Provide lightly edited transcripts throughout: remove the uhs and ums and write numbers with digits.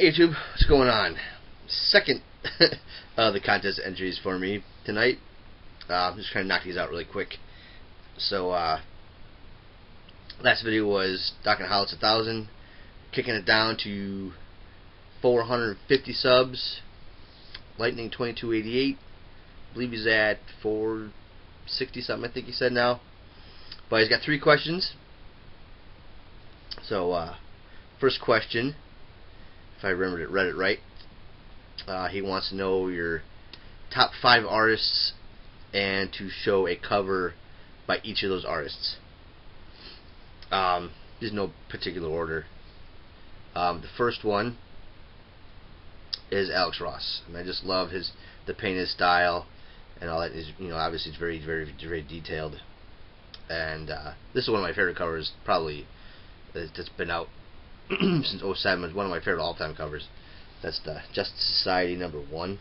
Hey YouTube, what's going on? Second of the contest entries for me tonight. I'm just trying to knock these out really quick. So, last video was Docking Hollow's 1,000, kicking it down to 450 subs. Lightning2288, I believe he's at 460 something, I think he said now. But he's got 3 questions. So, first question, if I read it right, he wants to know your top 5 artists and to show a cover by each of those artists. There's no particular order. The first one is Alex Ross. I just love the painted style and all that. Is, obviously it's very detailed. And this is one of my favorite covers, probably that's been out since '07. It's one of my favorite all-time covers. That's the Justice Society #1.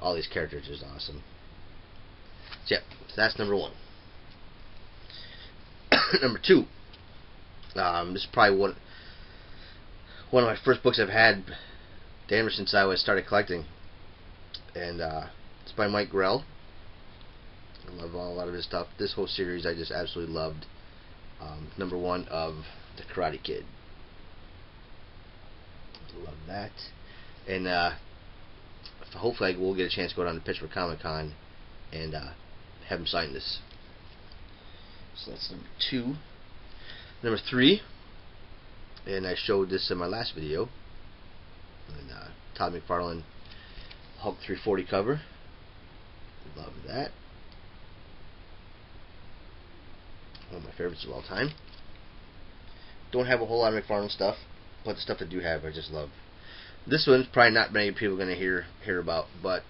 All these characters is awesome. So yeah, so that's #1. Number 2. This is probably one of my first books I've had damn since I started collecting, and it's by Mike Grell. I love a lot of his stuff. This whole series I just absolutely loved. #1 of The Karate Kid. Love that. And hopefully we'll get a chance to go down to Pittsburgh Comic-Con and have him sign this. So that's number 2. Number 3, and I showed this in my last video, and Todd McFarlane Hulk 340 cover. Love that. One of my favorites of all time. Don't have a whole lot of McFarlane stuff, but the stuff I do have, I just love. This one's probably not many people are going to hear about, but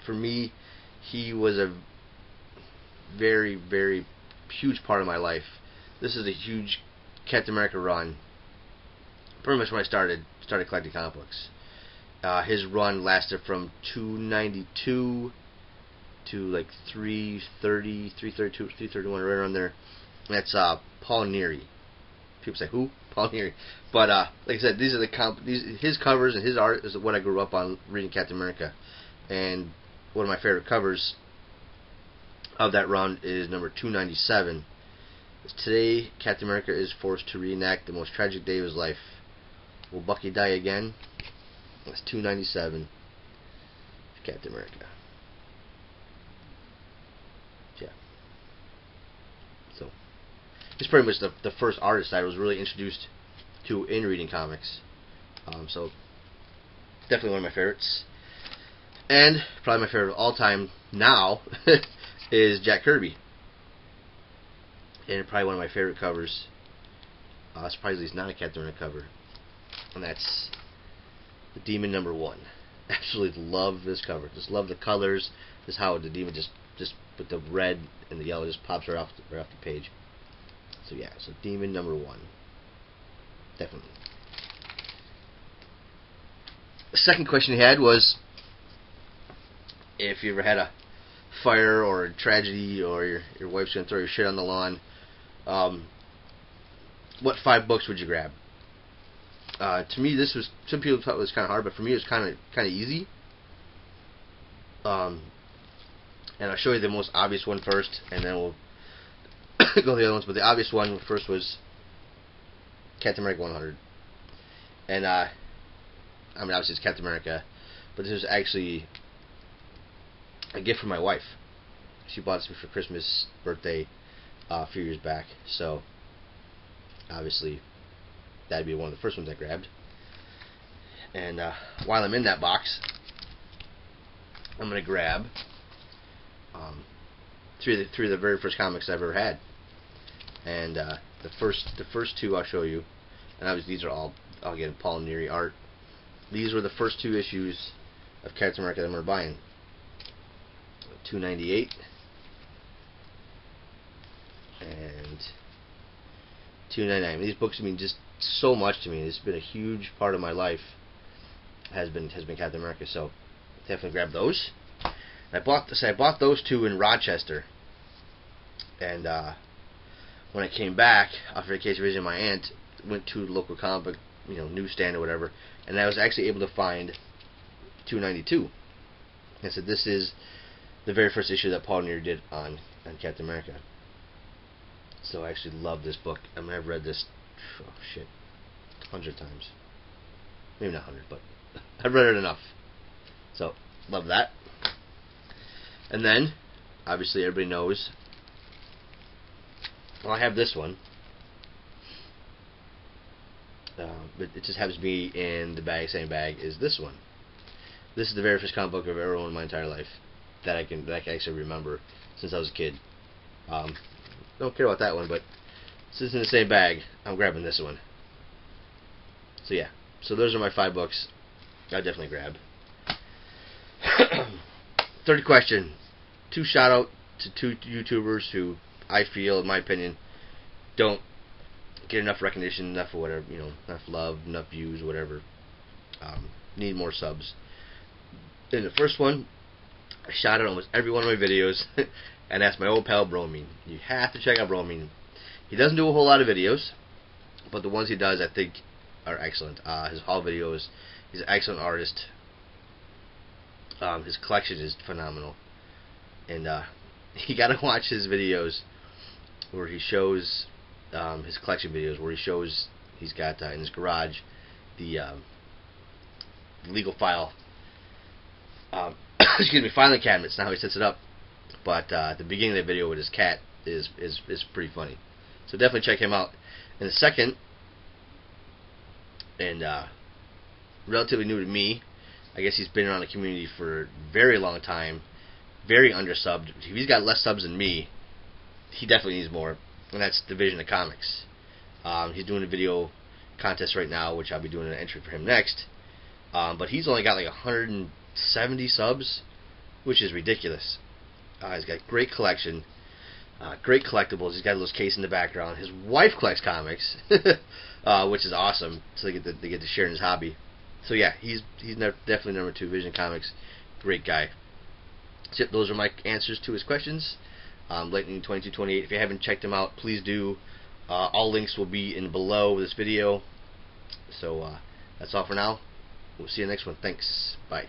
for me, he was a very huge part of my life. This is a huge Captain America run. Pretty much when I started collecting comic books. His run lasted from 292 to like 330, 332, 331, right around there. And that's Paul Neary. People say, who? Paul Neary. But like I said, these are his covers and his art is what I grew up on reading Captain America. And one of my favorite covers of that run is number 297. Today, Captain America is forced to reenact the most tragic day of his life. Will Bucky die again? That's 297. Captain America. Yeah. So, it's pretty much the first artist I was really introduced to in reading comics. So, definitely one of my favorites. And probably my favorite of all time now is Jack Kirby. And probably one of my favorite covers. Surprisingly, it's not a Captain America cover. And that's the Demon #1. Absolutely love this cover. Just love the colors. Just how the demon just with the red and the yellow just pops right off the page. So yeah, so Demon #1. Definitely. The second question he had was if you ever had a fire or a tragedy or your wife's gonna throw your shit on the lawn, what 5 books would you grab? To me, this was, some people thought it was kind of hard, but for me it was kind of easy. And I'll show you the most obvious one first, and then we'll go to the other ones. But the obvious one first was Captain America 100. And I mean, obviously it's Captain America, but this was actually a gift from my wife. She bought this for Christmas, birthday, a few years back. So obviously that'd be one of the first ones I grabbed. And while I'm in that box, I'm gonna grab 3 of the very first comics I've ever had. And the first 2 I'll show you. And obviously these are all, again, Paul Neary art. These were the first 2 issues of Captain America that I remember buying. 298 and 299. These books mean just so much to me. It's been a huge part of my life. Has been Captain America. So definitely grab those. And I bought those 2 in Rochester. And when I came back after vacation visiting my aunt, went to the local comic book, newsstand or whatever, and I was actually able to find 292. I said, this is the very first issue that Paul Neary did on Captain America. So I actually love this book. I mean, I've read this, 100 times. Maybe not 100, but I've read it enough. So, love that. And then, obviously everybody knows, well, I have this one. But it just happens to be in the same bag is this one. This is the very first comic book I've ever owned in my entire life that I can actually remember since I was a kid. Don't care about that one, but since it's in the same bag, I'm grabbing this one. So yeah, so those are my 5 books I definitely grab. Third question: 2 shout out to 2 YouTubers who I feel, in my opinion, don't get enough recognition, enough of whatever, enough love, enough views, whatever. Need more subs. In the first one, I shout out almost every one of my videos, and that's my old pal Bromine. You have to check out Bromine. He doesn't do a whole lot of videos, but the ones he does, I think, are excellent. His haul videos, he's an excellent artist. His collection is phenomenal, and you gotta watch his videos where he shows his collection videos, where he shows he's got in his garage the legal file. Excuse me, filing cabinets. Now he sets it up, but at the beginning of the video with his cat is pretty funny. So definitely check him out. And the second, and relatively new to me, I guess he's been around the community for a very long time, very undersubbed. If he's got less subs than me, he definitely needs more, and that's Division of Comics. He's doing a video contest right now, which I'll be doing an entry for him next. But he's only got like 170 subs, which is ridiculous. He's got great collection, great collectibles. He's got a little case in the background. His wife collects comics, which is awesome. So they get to share in his hobby. So yeah, he's definitely number 2, Vision Comics. Great guy. So those are my answers to his questions. Lightning2288. If you haven't checked him out, please do. All links will be in below this video. So that's all for now. We'll see you next one. Thanks. Bye.